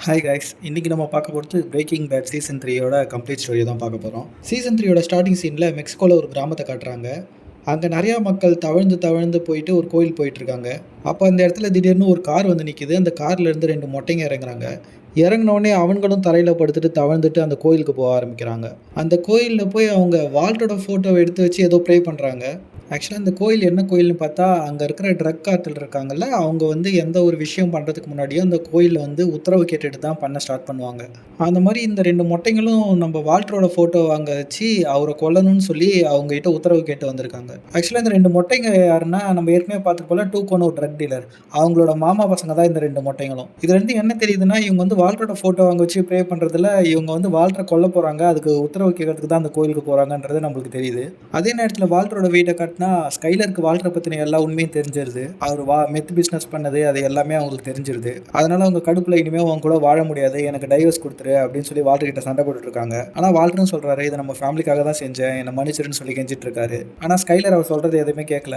Hi guys, இன்னைக்கு நம்ம பார்க்க போகிறது பிரேக்கிங் பேட் சீசன் 3யோட கம்ப்ளீட் ஸ்டோரியை தான் பார்க்க போகிறோம். சீசன் 3யோட ஸ்டார்டிங் சீனில் மெக்சிகோவில் ஒரு கிராமத்தை காட்டுறாங்க. அங்கே நிறையா மக்கள் தவழ்ந்து தவழ்ந்து போயிட்டு ஒரு கோயில் போயிட்டுருக்காங்க. அப்போ அந்த இடத்துல திடீர்னு ஒரு கார் வந்து நிற்கிது. அந்த கார்லேருந்து 2 மொட்டைங்க இறங்குறாங்க. இறங்குனோடனே அவங்களும் தரையில் படுத்துட்டு தவழ்ந்துட்டு அந்த கோயிலுக்கு போக ஆரம்பிக்கிறாங்க. அந்த கோயிலில் போய் அவங்க வால்ட்டரோட ஃபோட்டோவை எடுத்து வச்சு ஏதோ ப்ரே பண்ணுறாங்க. ஆக்சுவலாக இந்த கோயில் என்ன கோயில்னு பார்த்தா, அங்கே இருக்கிற ட்ரக் கார்ட்டல் இருக்காங்கல்ல, அவங்க வந்து எந்த ஒரு விஷயம் பண்ணுறதுக்கு முன்னாடியும் அந்த கோயிலில் வந்து உத்தரவு கேட்டுட்டு தான் பண்ண ஸ்டார்ட் பண்ணுவாங்க. அந்த மாதிரி இந்த 2 மொட்டைங்களும் நம்ம வால்ட்டரோட ஃபோட்டோ வாங்க வச்சு அவரை கொல்லணும்னு சொல்லி அவங்ககிட்ட உத்தரவு கேட்டு வந்திருக்காங்க. ஆக்சுவலாக இந்த 2 மொட்டைங்க யாருன்னா, நம்ம ஏற்கனவே பார்த்து போல டூக்கோன்னு ஒரு ட்ரக் டீலர். அவங்களோட மாமா பசங்க தான் இந்த 2 மொட்டைங்களும். இதுலேருந்து என்ன தெரியுதுன்னா, இவங்க வந்து வால்ட்டரோட ஃபோட்டோ வாங்க வச்சு ப்ரே பண்ணுறதுல இவங்க வந்து வால்ட்டரை கொல்ல போகிறாங்க. அதுக்கு உத்தரவு கேட்கறதுக்கு தான் அந்த கோயிலுக்கு போகிறாங்கன்றது நம்மளுக்கு தெரியுது. அதே நேரத்தில் வால்ட்டரோட வீட்டை காட்டினா ஸ்கைலருக்கு வால்ட்டரை பற்றின எல்லா உண்மையும் தெரிஞ்சிருது. அவர் மெத் பிஸ்னஸ் பண்ணது அது எல்லாமே அவங்களுக்கு தெரிஞ்சிருது. அதனால அவங்க கடுப்பில் இனிமேல் அவங்க கூட வாழ முடியாது, எனக்கு டைவர்ஸ் கொடுத்துரு அப்படின்னு சொல்லி வால்ட்டர் கிட்ட சண்டை போட்டுட்டு இருக்காங்க. ஆனால் வால்ட்டரும் சொல்றாரு, இதை நம்ம ஃபேமிலிக்காக தான் செஞ்சேன், என்னை மன்னிச்சிருன்னு சொல்லி கெஞ்சிட்டு இருக்காரு. ஆனால் ஸ்கைலர் அவர் சொல்றது எதுவுமே கேட்கல.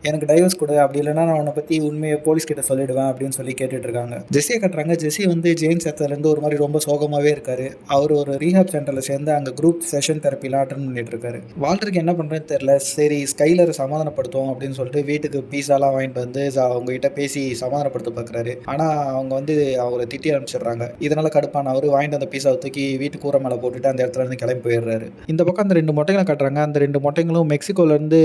எனக்கு டைவர்ஸ் கொடு, அப்படி இல்லைன்னா நான் உன்னை பற்றி உண்மையை போலீஸ் கிட்ட சொல்லிடுவேன் அப்படின்னு சொல்லி கேட்டுட்டு இருக்காங்க. ஜெஸ்ஸியை கட்டுறாங்க. ஜெஸ்ஸி வந்து ஜெயின் செத்ததுலேருந்து ஒரு மாதிரி ரொம்ப சோகமாகவே இருக்காரு. அவர் ஒரு ரீஹாப் சென்டரில் சேர்ந்து அங்கே குரூப் செஷன் தெரப்பிலாம் அட்டன் பண்ணிட்டு இருக்காரு. வால்ட்டருக்கு என்ன பண்ணுறதுன்னு தெரியல. சரி, ஸ்கைலரை சமாதானப்படுத்தும் அப்படின்னு சொல்லிட்டு வீட்டுக்கு பீஸாலாம் வாங்கிட்டு வந்து அவங்ககிட்ட பேசி சமாதானப்படுத்த பார்க்குறாரு. ஆனால் அவங்க வந்து அவரை திட்டி அனுப்பிச்சிடுறாங்க. இதனால கடுப்பான அவர் வாங்கிட்டு அந்த பீஸாவை தூக்கி வீட்டு கூரை மேலே போட்டுட்டு அந்த இடத்துல இருந்து கிளம்பி போயிடுறாரு. இந்த பக்கம் அந்த 2 மொட்டைகளை காட்டுறாங்க. அந்த 2 மொட்டைங்களும் மெக்சிகோலேருந்து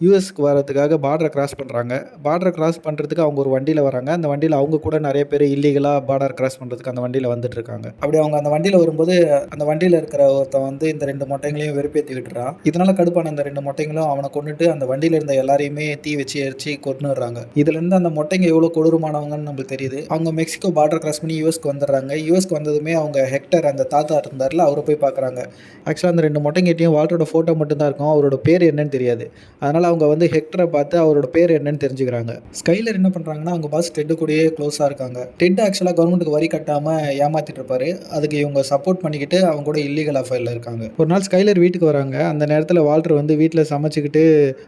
யூஎஸ்க்கு வரதுக்காக பார்டரை கிராஸ் பண்ணுறாங்க. பார்டரை கிராஸ் பண்ணுறதுக்கு அவங்க ஒரு வண்டியில் வராங்க. அந்த வண்டியில் அவங்க கூட நிறைய பேர் இல்லீகலாக பார்டர் கிராஸ் பண்ணுறதுக்கு அந்த வண்டியில் வந்துட்டு இருக்காங்க. அப்படி அவங்க அந்த வண்டியில் வரும்போது அந்த வண்டியில் இருக்கிற ஒருத்தன் வந்து இந்த 2 மொட்டைங்களையும் வெறுப்பேற்றி விட்டுறான். இதனால கடுப்பான அந்த 2 மொட்டைங்களும் அவனை கொண்டுட்டு அந்த வண்டியில் இருந்த எல்லாரையுமே தீ வச்சு எரிச்சு கொண்டுடுறாங்க. இதுலேருந்து அந்த மொட்டைங்க எவ்வளோ கொடூரமானவங்கன்னு நம்மளுக்கு தெரியுது. அவங்க மெக்சிகோ பார்டர் கிராஸ் பண்ணி யூஎஸ்க்கு வந்துடுறாங்க. யூஎஸ்க்கு வந்ததுமே அவங்க ஹெக்டர் அந்த தாத்தா இருந்தார்ல, அவரை போய் பார்க்குறாங்க. ஆக்சுவலாக அந்த 2 மொட்டைங்கிட்டையும் வால்ட்டரோட ஃபோட்டோ மட்டும்தான் இருக்கும். அவரோட பேர் என்னன்னு தெரியாது. அதனால் அவங்க வந்து ஹெக்டரை பார்த்து அவரோட பேர் என்னன்னு தெரிஞ்சுக்கிறாங்க. ஸ்கைலர் என்ன பண்ணுறாங்கன்னா, அவங்க பாஸ் டெட்டு கூடயே க்ளோஸாக இருக்காங்க. டெட் ஆக்சுவலாக கவர்மெண்ட்டுக்கு வரி கட்டாமல் ஏமாற்றிட்டு இருப்பாரு. அதுக்கு இவங்க சப்போர்ட் பண்ணிக்கிட்டு அவங்க கூட இல்லீகல் அஃபேரில் இருக்காங்க. ஒரு நாள் ஸ்கைலர் வீட்டுக்கு வராங்க. அந்த நேரத்தில் வால்ட்டர் வந்து வீட்டில் சமைச்சிக்கிட்டு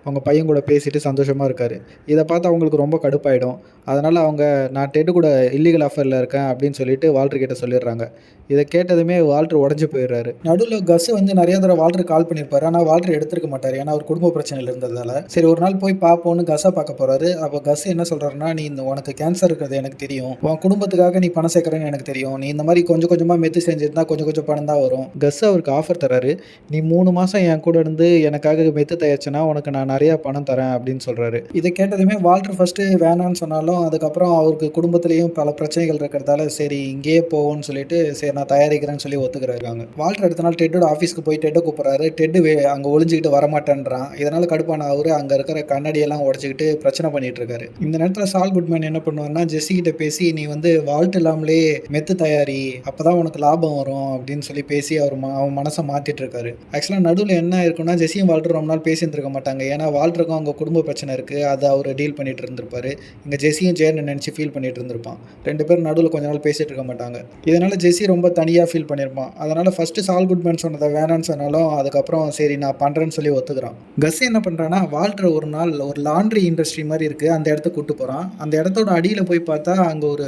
அவங்க பையன் கூட பேசிட்டு சந்தோஷமாக இருக்காரு. இதை பார்த்து அவங்களுக்கு ரொம்ப கடுப்பாயிடும். அதனால் அவங்க, நான் டெட்டு கூட இல்லீகல் அஃபேரில் இருக்கேன் அப்படின்னு சொல்லிட்டு வால்ட்டர் கிட்ட சொல்லிடுறாங்க. இதை கேட்டதுமே வால்ட்டர் உடஞ்சி போயிடுறாரு. நடுவில் கஸ் வந்து நிறைய தடவை வால்ட்டர் கால் பண்ணியிருப்பாரு. ஆனால் வால்ட்டர் எடுத்துருக்க மாட்டார். ஏன்னா அவர் குடும்ப பிரச்சனையில் இருந்ததால். சரி, ஒரு நாள் போய் பார்ப்போன்னு கஸ்ஸை பார்க்க போகிறாரு. அப்போ கஸ் என்ன சொல்கிறாருன்னா, நீ உனக்கு கேன்சர் இருக்கிறது எனக்கு தெரியும், உன் குடும்பத்துக்காக நீ பணம் சேர்க்குறேன்னு எனக்கு தெரியும், நீ இந்த மாதிரி கொஞ்சம் கொஞ்சமாக மெத்து செஞ்சுருந்தா கொஞ்சம் கொஞ்சம் பணம் தான் வரும். கஸ் அவருக்கு ஆஃபர் தராரு. நீ 3 மாதம் என் கூட இருந்து எனக்காக மெத்து தயாரிச்சுன்னா உனக்கு நான் நிறையா பணம் தரேன் அப்படின்னு சொல்கிறாரு. இதை கேட்டதுமே வால்ட்டர் ஃபஸ்ட்டு வேணான்னு சொன்னாலும் அதுக்கப்புறம் அவருக்கு குடும்பத்துலேயும் பல பிரச்சனைகள் இருக்கிறதால சரி இங்கேயே போவோன்னு சொல்லிட்டு சரி நான் தயாரிக்கிறேன்னு சொல்லி ஒத்துக்கிறாங்க. வால்ட்டர் அடுத்த நாள் டெட்டோட ஆஃபீஸ்க்கு போய் டெட்டை கூப்பிட்றாரு. டெட்டு அங்கே ஒளிஞ்சிக்கிட்டு வரமாட்டேன்றான். இதனால் கடுப்பான அவர் அங்கே இருக்கிற கண்ணாடியெல்லாம் உடச்சிக்கிட்டு பிரச்சனை பண்ணிட்டு இருக்காரு. இந்த நேரத்தில் சால் குட்மேன் என்ன பண்ணுவார்னா, ஜெஸ்ஸி கிட்ட பேசி நீ வந்து வால்ட் இல்லாமலே மெத்து தயாரி, அப்போதான் உனக்கு லாபம் வரும் அப்படின்னு சொல்லி பேசி அவன் மனசை மாற்றிட்டு இருக்காரு. ஆக்சுவலாக நடுவில் என்ன இருக்குன்னா, ஜெஸ்ஸியும் வால்ட்டர் ரொம்ப நாள் பேசியிருந்திருக்க மாட்டாங்க. ஏன்னா வால்ட்டருக்கும் அவங்க குடும்ப பிரச்சனை இருக்குது, அதை அவர் டீல் பண்ணிட்டு இருந்திருப்பாரு. இங்கே ஜெஸ்ஸியும் ஜேர்னு நினச்சி ஃபீல் பண்ணிட்டு இருந்திருப்பான். 2 பேரும் நடுவில் கொஞ்ச நாள் பேசிட்டு இருக்க மாட்டாங்க. இதனால் ஜெஸ்ஸி ரொம்ப தனியாக ஃபீல் பண்ணியிருப்பான். அதனால் ஃபஸ்ட்டு சால் குட்மேன் சொன்னதை வேணான்னு சொன்னாலும் அதுக்கப்புறம் சரி நான் பண்ணுறேன்னு சொல்லி ஒத்துக்கிறான். கஸ் என்ன பண்ணுறான்னா, வால்ட்டர் ஒரு நாள் ஒரு லாண்ட்ரி இண்டஸ்ட்ரி மாதிரி இருக்குது, அந்த இடத்துக்கு கூட்டு போகிறான். அந்த இடத்தோட அடியில் போய் பார்த்தா அங்கே ஒரு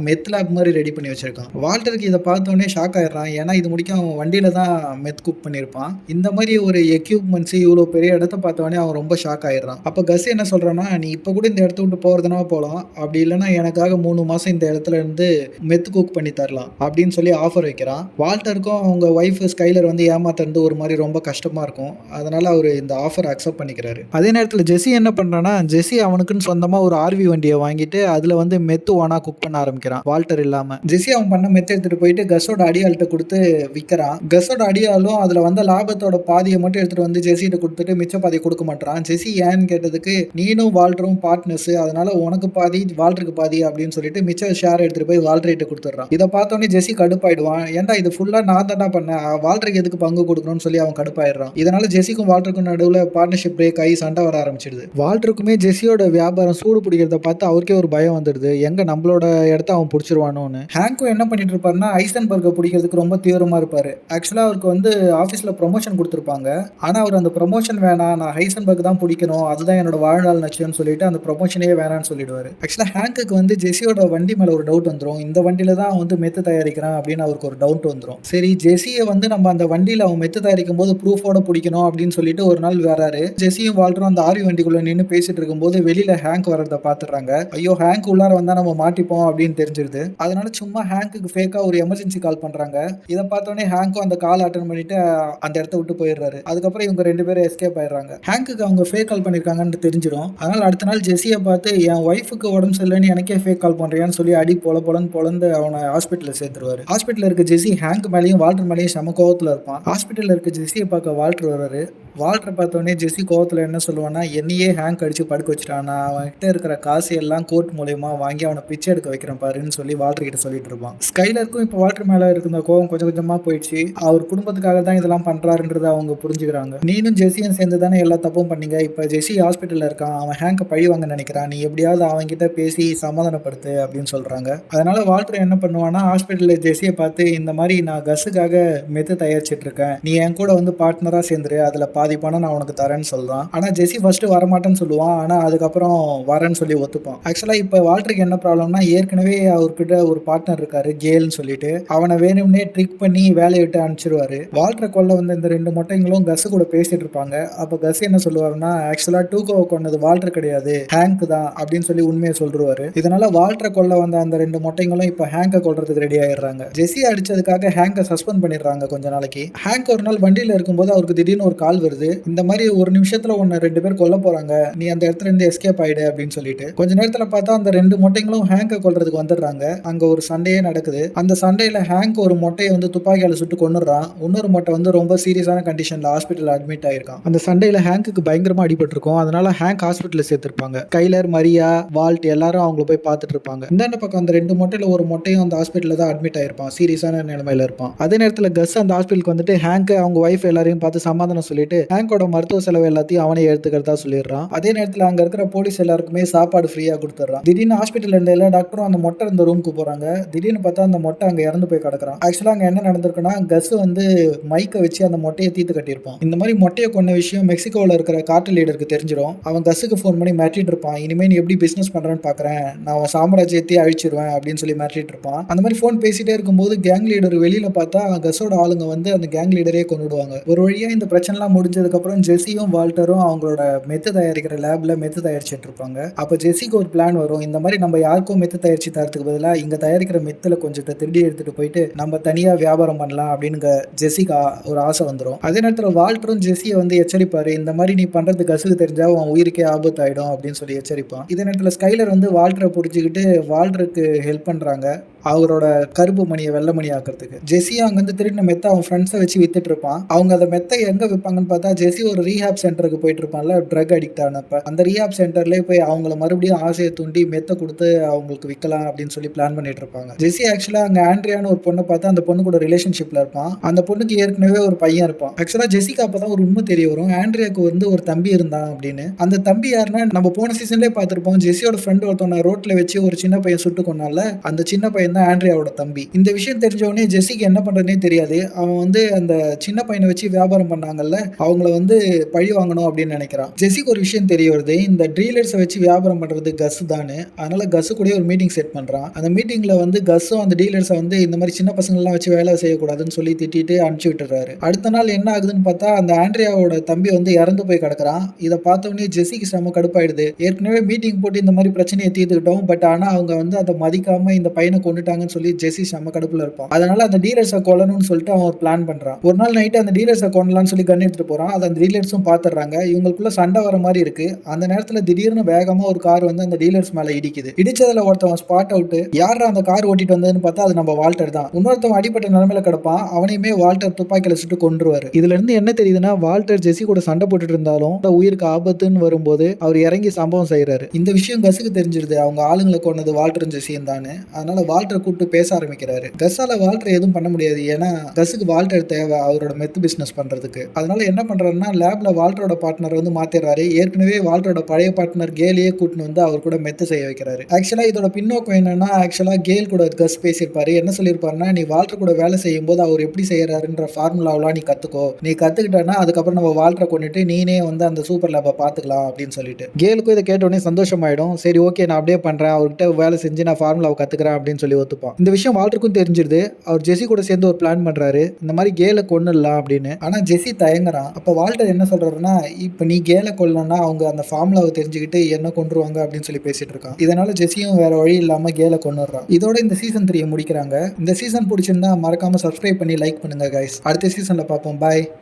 மெத் லேப் மாதிரி ரெடி பண்ணி வச்சுருக்கான். வால்ட்டருக்கு இதை பார்த்தோன்னே ஷாக் ஆயிடுறான். ஏன்னா இது முடிக்க அவன் வண்டியில் தான் மெத் குக் பண்ணியிருப்பான். இந்த மாதிரி ஒரு எக்யூப்மெண்ட்ஸு இவ்வளோ பெரிய இடத்த பார்த்தோன்னே அவன் ரொம்ப ஷாக் ஆயிடுறான். அப்போ கஸ் என்ன சொல்கிறான்னா, நீ இப்போ கூட இந்த இடத்த விட்டு போகிறதுனா போகலாம், அப்படி இல்லைன்னா எனக்காக 3 மாதம் இந்த இடத்துல இருந்து மெத் குக் பண்ணி தரலாம் அப்படின்னு சொல்லி ஆஃபர் வைக்கிறான். வால்ட்டருக்கும் அவங்க ஒய்ஃப் ஸ்கைலர் வந்து ஏமாத்துறது ஒரு மாதிரி ரொம்ப கஷ்டமாக இருக்கும். அதனால் அவர் இந்த ஆஃபர் அக்செப்ட் பண்ணிக்கிறாரு. அதே நேரத்தில் ஜெஸ்ஸி என்ன பண்ணுறான்னா, ஜெஸ்ஸி அவனுக்குன்னு சொந்தமாக ஒரு ஆர்வி வண்டியை வாங்கிட்டு அதில் வந்து மெத்து ஓனா குக் பண்ண ஆரம்பிக்கிறான் வால்ட்டர் இல்லாமல். ஜெஸ்ஸி அவன் பண்ண மெத்து எடுத்துகிட்டு போயிட்டு கஸோட அடியாள்கிட்ட கொடுத்து விற்கிறான். கஸோட அடியாலும் அதில் வந்த லாபத்தோட பாதியை மட்டும் எடுத்துகிட்டு வந்து ஜெஸ்ஸிட்ட கொடுத்துட்டு மிச்ச பாதியை கொடுக்க மாட்டான். ஜெஸ்ஸி ஏன்னு கேட்டதுக்கு, நீனும் வால்ட்டரும் பார்ட்னர்ஸு, அதனால உனக்கு பாதி வால்ட்டருக்கு பாதி அப்படின்னு சொல்லிட்டு மிச்ச ஷேர் எடுத்துகிட்டு போய் வால்ட்டர்கிட்ட கொடுத்துட்றான். இதை பார்த்தோன்னே ஜெஸ்ஸி கடுப்பாயிடுவான். ஏன்டா இது ஃபுல்லாக நான் தான்டா பண்ணேன், வால்ட்டருக்கு எதுக்கு பங்கு கொடுக்கணும்னு சொல்லி அவன் கடுப்பாயிடுறான். இதனால ஜெஸ்ஸிக்கும் வால்ட்டருக்கும் நடுவில் பார்ட்னர்ஷிப் பிரேக் ஆகி சண்டை வர ஆரம்பிச்சிடுது. வால்ட்டருக்குமே ஜெஸ்ஸியோட வியாபாரம் சூடு பிடிக்கிறத பார்த்து அவருக்கே ஒரு பயம் வந்துடுது, எங்க நம்மளோட இடத்த அவன் பிடிச்சிருவானோன்னு. ஹேங்கும் என்ன பண்ணிட்டு இருப்பாருன்னா, ஐசன்பர்கை பிடிக்கிறதுக்கு ரொம்ப தீவிரமா இருப்பாரு. ஆக்சுவலாக அவருக்கு வந்து ஆஃபீஸில் ப்ரொமோஷன் கொடுத்துருப்பாங்க. ஆனால் அவர் அந்த ப்ரொமோஷன் வேணாம், நான் ஹைசன்பர்க் தான் பிடிக்கணும், அதுதான் என்னோட வாழ்நாள் லட்சியம்னு சொல்லிட்டு அந்த ப்ரொமோஷனே வேணான்னு சொல்லிடுவாரு. ஆக்சுவலா ஹேங்க்குக்கு வந்து ஜெஸியோட வண்டி மேல ஒரு டவுட் வந்துரும். இந்த வண்டியில தான் வந்து மெத்து தயாரிக்கிறான் அப்படின்னு அவருக்கு ஒரு டவுட் வந்துரும். சரி, ஜெஸிய வந்து நம்ம அந்த வண்டியில அவன் மெத்து தயாரிக்கும்போது ப்ரூஃபோட பிடிக்கணும் அப்படின்னு சொல்லிட்டு ஒரு நாள் வராரு. ஜெஸியும் வால்டரும் அந்த ஆரி வண்டிக்குள்ள நின்னு பேசிட்டு இருக்கும்போது வெளியில ஹேங்க் வர்றத பாத்துறாங்க. ஐயோ, ஹேங்க் உள்ளார வந்தா நம்ம மாட்டிப்போம் அப்படின்னு தெரிஞ்சிருது. அதனால சும்மா ஹேங்க்குக்கு ஃபேக்கா ஒரு எமர்ஜென்சி கால் பண்றாங்க. இத பார்த்தோனே ஹேங்க்கும் அந்த கால் அட்டெண்ட் பண்ணிட்டு அந்த இடத்த விட்டு போயிடுறாரு. அதுக்கப்புறம் இவங்க 2 பேரும் எஸ்கேப் ஆயிடுறாங்க. ஹேங்க்குக்கு அவங்க ஃபேக் கால் பண்ணிருக்காங்கன்னு தெரிஞ்சிரும். அதனால அடுத்த நாள் ஜெஸிய பார்த்து என் ஒய்ஃபுக்கு உடம்பு சரியில்லைன்னு எனக்கே ஃபேக் கால் பண்றியான்னு சொல்லி அடி பொலன்னு பொலந்து அவனை ஹாஸ்பிட்டல்ல சேர்த்துருவாரு. ஹாஸ்பிட்டல்ல இருக்க ஜெஸி ஹேங்க் மேலேயும் வால்டர் மேலேயும் செம கோவத்துல இருப்பான். ஹாஸ்பிட்டல்ல இருக்க ஜெஸியை பார்க்க வால்டர் வர்றாரு. வால்டர் பார்த்தோன்னே ஜெஸி கோவத்துல என்ன சொல்லுவான்னா, என்னையே ஹேங்க் அடிச்சு படுக்க வச்சுட்டான், நான் அவன்கிட்ட இருக்கிற காசு எல்லாம் கோர்ட் மூலியமா வாங்கி அவனை பிச்சை எடுக்க வைக்கிறேன் பாருன்னு சொல்லி வால்டர் கிட்ட சொல்லிட்டு இருப்பான். ஸ்கைலருக்கும் இப்போ வால்டர் மேல இருக்கிற கோவம் கொஞ்சம் கொஞ்சமா போயிடுச்சு. அவர் குடும்பத்துக்காக தான் இதெல்லாம் பண்றாருன்றத அவங்க புரிஞ்சுக்கிறாங்க. நீனும் ஜெஸியும் சேர்ந்து தானே எல்லா தப்பும் பண்ணீங்க, இப்ப ஜெஸி ஹாஸ்பிட்டல்ல இருக்கான், அவன் ஹேங்கை பழி வாங்க நினைக்கிறான், நீ எப்படியாவது அவன்கிட்ட பேசி சமாதானப்படுத்து அப்படின்னு சொல்றாங்க. அதனால வால்டர் என்ன பண்ணுவான்னா, ஹாஸ்பிட்டல்ல ஜெஸியை பார்த்து இந்த மாதிரி நான் கஸுக்காக மெத்து தயாரிச்சிட்டு இருக்கேன், நீ என் கூட வந்து பார்ட்னரா சேர்ந்துரு, அதுல பாதி பணம் நான் உனக்கு தரேன்னு சொல்றான். ஆனா ஜெஸி ஃபர்ஸ்ட் வரமாட்டேன்னு சொல்லுவான். ஆனா அதுக்கப்புறம் வரேன்னு சொல்லி ஒத்துப்பான். ஆக்சுவலா இப்ப வால்டருக்கு என்ன ப்ராப்ளம்னா, ஏற்கனவே அவர்கிட்ட ஒரு பார்ட்னர் இருக்காரு கேல்னு சொல்லிட்டு, அவனை வேணும்னே ட்ரிக் பண்ணி வேலையை விட்டு அனுப்பிச்சிருவாரு. வால்டரை கொல்ல வந்த இந்த 2 மொட்டைங்களும் கஸ் கூட பேசிட்டு இருப்பாங்க. அப்ப கஸ் என்ன சொல்லுவாருன்னா, ஆக்சுவலா டூகோவை கொண்டது வால்டர் கிடையாது, ஹேங்க் தான் அப்படின்னு சொல்லி உண்மையை சொல்றாரு. இதனால வால்டரை கொல்ல வந்த அந்த 2 மொட்டைங்களும் இப்ப ஹேங்கை கொல்றதுக்கு ரெடி ஆயிடுறாங்க. ஜெஸி அடிச்சதுக்காக ஹேங்கை சஸ்பெண்ட் பண்ணிடுறாங்க கொஞ்ச நாளைக்கு. ஹேங்க் ஒரு நாள் வண்டியில இருக்கும்போது அவருக்கு திடீர்னு ஒரு கால் வருது. இந்த மாதிரி ஒரு நிமிஷத்துல உன்னை 2 பேர் கொல்ல போறாங்க, நீ அந்த இடத்துல இருந்து எஸ்கேப் ஆயிடு அப்படின்னு சொல்லிட்டு கொஞ்ச நேரத்துல பார்த்தா அந்த 2 மொட்டைங்களும் ஹேங்கை கொல்றதுக்கு வந்துடுறாங்க. அங்க ஒரு சண்டையே நடக்குது. அந்த சண்டையில ஹேங்க் ஒரு மொட்டையை வந்து துப்பாக்கியால சுட்டு கொன்னுறான். இன்னொரு மொட்டை வந்து ரொம்ப சீரியஸான கண்டிஷன்ல ஹாஸ்பிட்டல் அட்மிட் ஆயிருக்கான். அந்த சண்டையில ஹேங்க்கு பயங்கரமா அடிபட்டிருக்கும். அதனால ஹேங்க் ஹாஸ்பிட்டல்ல சேர்த்திருப்பாங்க. கைலர், மரியா, வால்ட் எல்லாரும் அவங்கள போய் பார்த்துட்டு இருப்பாங்க. இந்தாண்ட பக்கம் அந்த 2 மொட்டையில ஒரு மொட்டையும் அந்த ஹாஸ்பிட்டல்ல தான் அட்மிட் ஆயிருப்பான், சீரியஸான நிலைமையில இருப்பான். அதே நேரத்துல கஸ் அந்த ஹாஸ்பிட்டலுக்கு வந்துட்டு ஹேங்க் அவங்க ஒய்ஃப் எல்லாரையும் பார்த்து சமாதானம் சொல்லிட்டு ஹேங்கோட மருத்துவ செலவு எல்லாத்தையும் அவனே எடுத்துக்கிறதா சொல்லிடுறான். அதே நேரத்தில் அங்க இருக்கிற போலீஸ் எல்லாருக்குமே சாப்பாடு ஃப்ரீயா கொடுத்துறான். திடீர்னு ஹாஸ்பிட்டல் இருந்த எல்லா டாக்டரும் அந்த மொட்டை இருந்த ரூமுக்கு போறாங்க. திடீர்னு பார்த்தா அந்த மொட்டை அங்க இறந்து போய் கிடக்குறான். ஆக்சுவலா அங்க என்ன நடந்திருக்குன்னா, கஸ் வந்து மைக்கை வச்சு அந்த மொட்டையை தீத்து கட்டியிருப்பான். இந்த மாதிரி மொட்டையை கொண்ட விஷயம் மெக்சிகோவில் இருக்கிற கார்ட்டல் லீடருக்கு தெரிஞ்சிடும். அவன் கஸுக்கு ஃபோன் பண்ணி மிரட்டிட்டு இருப்பான், இனிமே நீ எப்படி பிசினஸ் பண்றேன்னு பாக்குறேன், நான் அவன் சாம்ராஜ்யத்தையே அழிச்சிருவேன் அப்படின்னு சொல்லி மிரட்டிட்டு இருப்பான். அந்த மாதிரி ஃபோன் பேசிட்டே இருக்கும்போது கேங் லீடர் வெளியில பார்த்தா கஸோட ஆளுங்க வந்து அந்த கேங் லீடரே கொண்டுடுவாங்க. ஒரு வழியா இந்த பிரச்சனைலாம் முடிஞ்சதுக்கு அப்புறம் ஜெஸியும் வால்டரும் அவங்களோட மெத்து தயாரிக்கிற லேப்ல மெத்து தயாரிச்சுட்டு இருப்பாங்க. அப்ப ஜெஸிக்கு ஒரு பிளான் வரும். இந்த மாதிரி நம்ம யாருக்கும் மெத்து தயாரிச்சு தரத்துக்கு பதிலாக இங்க தயாரிக்கிற மெத்துல கொஞ்சத்தை திருடி எடுத்துட்டு போயிட்டு நம்ம தனியா வியாபாரம் பண்ணலாம் அப்படின்னு ஜெஸிக்கு ஒரு ஆசை வந்துடும். அதே நேரத்தில் வால்டரும் ஜெஸியை வந்து எச்சரிப்பாரு, இந்த மாதிரி நீ பண்றது கஸுக்கு தெரிஞ்சா உன் உயிருக்கே ஆபத்து ஆயிடும் அப்படின்னு சொல்லி எச்சரிப்பான். இதே நேரத்தில் ஸ்கைலர் வந்து வால்டரை புடிச்சுக்கிட்டு வால்டருக்கு ஹெல்ப் பண்றாங்க அவரோட கருப்பு மணியை வெள்ளை மணி ஆக்கிறதுக்கு. ஜெஸியும் அங்கிருந்து திருடின மெத்தை அவன் ஃப்ரெண்ட்ஸை வச்சு வித்துட்டு இருப்பான். அவங்க அந்த மெத்தை எங்க விற்பாங்கன்னு பார்த்தா, ஜெஸி ஒரு ரீஹாப் சென்டருக்கு போயிட்டு இருப்பான்ல, ட்ரக் அடிக்ட் ஆனப்ப அந்த ரீஹாப் சென்டர்லேயே போய் அவங்கள மறுபடியும் ஆசையை தூண்டி மெத்தை கொடுத்து அவங்களுக்கு விற்கலாம் அப்படின்னு சொல்லி பிளான் பண்ணிட்டு இருப்பாங்க. ஜெஸி ஆக்சுவலா அங்க ஆண்ட்ரியான்னு ஒரு பொண்ணை பார்த்து அந்த பொண்ணு கூட ரிலேஷன்ஷிப்ல இருப்பான். அந்த பொண்ணுக்கு ஏற்கனவே ஒரு பையன் இருப்பான். ஆக்சுவலா ஜெஸிக்கு அப்பதான் ஒரு உண்மை தெரிய வரும், ஆண்ட்ரியாவுக்கு வந்து ஒரு தம்பி இருந்தான் அப்படின்னு. அந்த தம்பி யாருன்னா, நம்ம போன சீசன்லேயே பார்த்திருப்போம், ஜெஸியோட ஃப்ரெண்ட் ஒருத்தவனை ரோட்ல வச்சு ஒரு சின்ன பையன் சுட்டு கொண்டால, அந்த சின்ன பையன் தான் ஆண்ட்ரியாவோட தம்பி. இந்த விஷயம் தெரிஞ்சவொடனே ஜெஸிக்கு என்ன பண்றதுனே தெரியாது. அவன் வந்து அந்த சின்ன பையனை வச்சு வியாபாரம் பண்ணாங்கல்ல, அவங்கள வந்து பழி வாங்கணும் அப்படின்னு நினைக்கிறான். ஜெஸிக்கு ஒரு விஷயம் தெரிய வருது, இந்த டீலர்ஸை வச்சு வியாபாரம் பண்றது கஸ் தானு. அதனால கஸ் கூட ஒரு மீட்டிங் செட் பண்றான். அந்த மீட்டிங்ல வந்து கஸ்ஸும் அந்த டீலர்ஸை வந்து இந்த மாதிரி சின்ன பசங்க எல்லாம் வச்சு வேலை செய்யக்கூடாதுன்னு சொல்லி திட்டிட்டு அனுப்பிச்சு விட்டுறாரு. அடுத்த நாள் என்ன ஆகுதுன்னு பார்த்தா, அந்த ஆண்ட்ரியாவோட தம்பி வந்து இறந்து போய் கிடக்குறான். இதை பார்த்தோன்னே ஜெஸிக்கு செம கடுப்பாயிடுது. ஏற்கனவே மீட்டிங் போட்டு இந்த மாதிரி பிரச்சனையை தீர்த்துக்கிட்டோம், பட் ஆனா அவங்க வந்து அதை மதிக்காம இந்த பையனை கொண்டுட்டாங்கன்னு சொல்லி ஜெஸி செம கடுப்புல இருப்பான். அதனால அந்த டீலர்ஸை கொல்லணும்னு சொல்லிட்டு அவன் ஒரு பிளான் பண்றான். ஒரு நாள் நைட்டு அந்த டீலர்ஸை கொல்லலாம்னு சொல்லி கன் எடுத்துட்டு போறான். அதை அந்த டீலர்ஸும் பாத்துறாங்க. இவங்களுக்குள்ள சண்டை வர மாதிரி இருக்கு. அந்த நேரத்துல திடீர்னு வேகமா ஒரு கார் வந்து அந்த டீலர்ஸ் மேல இடிக்குது. இடிச்சதுல ஒருத்தவன் ஸ்பாட் அவுட். யாரா அந்த கார் ஓட்டிட்டு வந்ததுன்னு பார்த்தா அது நம்ம வால்டர் தான். இன்னொருத்தவன் அடிப்பட்ட நிலைமையில கிடப்பான். அவனையுமே வால்டர் துப்பாக்கியில சுட்டு கொன்றுவாரு. இதுல இருந்து என்ன தெரியுதுன்னா, வால்டர் ஜெஸி கூட சண்டை போட்டுட்டு இருந்தாலும் உயிருக்கு ஆபத்துன்னு வரும்போது அவர் இறங்கி சம்பவம் செய்யறாரு. இந்த விஷயம் கஸுக்கு தெரிஞ்சிருது, அவங்க ஆளுங்களை கொண்டது வால்டரும் ஜெஸியும் தானு. அதனால வால்டர் வால்டர் கூப்பிட்டு பேச ஆரம்பிக்கிறாரு. கஸ்ஸால வால்டர் எதுவும் பண்ண முடியாது. ஏன்னா கஸ்ஸுக்கு வால்டர் தேவை அவரோட மெத் பிசினஸ் பண்றதுக்கு. அதனால என்ன பண்றாருன்னா லேப்ல வால்டரோட பார்ட்னர் வந்து மாத்திடுறாரு. ஏற்கனவே வால்டரோட பழைய பார்ட்னர் கேலையே கூட்டின்னு வந்து அவர் கூட மெத்து செய்ய வைக்கிறாரு. ஆக்சுவலா இதோட பின்னோக்கம் என்னன்னா, ஆக்சுவலா கேல் கூட கஸ் பேசியிருப்பாரு. என்ன சொல்லியிருப்பாருன்னா, நீ வால்டர் கூட வேலை செய்யும் போது அவர் எப்படி செய்யறாருன்ற ஃபார்முலாவெல்லாம் நீ கத்துக்கோ. நீ கத்துக்கிட்டனா அதுக்கப்புறம் நம்ம வால்டரை கொண்டுட்டு நீனே வந்து அந்த சூப்பர் லேபை பார்த்துக்கலாம் அப்படின்னு சொல்லிட்டு. கேலுக்கும் இதை கேட்ட உடனே சந்தோஷமாயிடும். சரி ஓகே நான் அப்படியே பண்றேன். அவர்கிட்ட வேலை செஞ்சு நான் ஃபார்முலாவை கத்துக்கிறேன் அப்படின்னு சொல்லி ஒத்துப்பான். இந்த விஷயம் வால்டருக்கும் தெரிஞ்சிருது. அவர் ஜெஸி கூட சேர்ந்து ஒரு பிளான் பண்றாரு. இந்த மாதிரி கேலை கொன்னுடலாம் அப்படின்னு. ஆனா ஜெஸி தயங்குறான். அப்ப வால்டர் என்ன சொல்றாருன்னா, இப்ப நீ கேலை கொல்லணும்னா அவங்க அந்த ஃபார்முலாவை தெரிஞ்சுக்கிட்டு என்ன கொன்றுவாங்க அப்படின்னு சொல்லி பேசிட்டு இருக்கான். இதனால ஜெஸியும் வேற வழி இல்லாம கேலை கொன்னுடுறான். இதோட இந்த சீசன் 3 முடிக்கிறாங்க. இந்த சீசன் பிடிச்சிருந்தா மறக்காம சப்ஸ்கிரைப் பண்ணி லைக் பண்ணுங்க கைஸ். அடுத்த சீசன்ல பார்ப்போம். பாய்.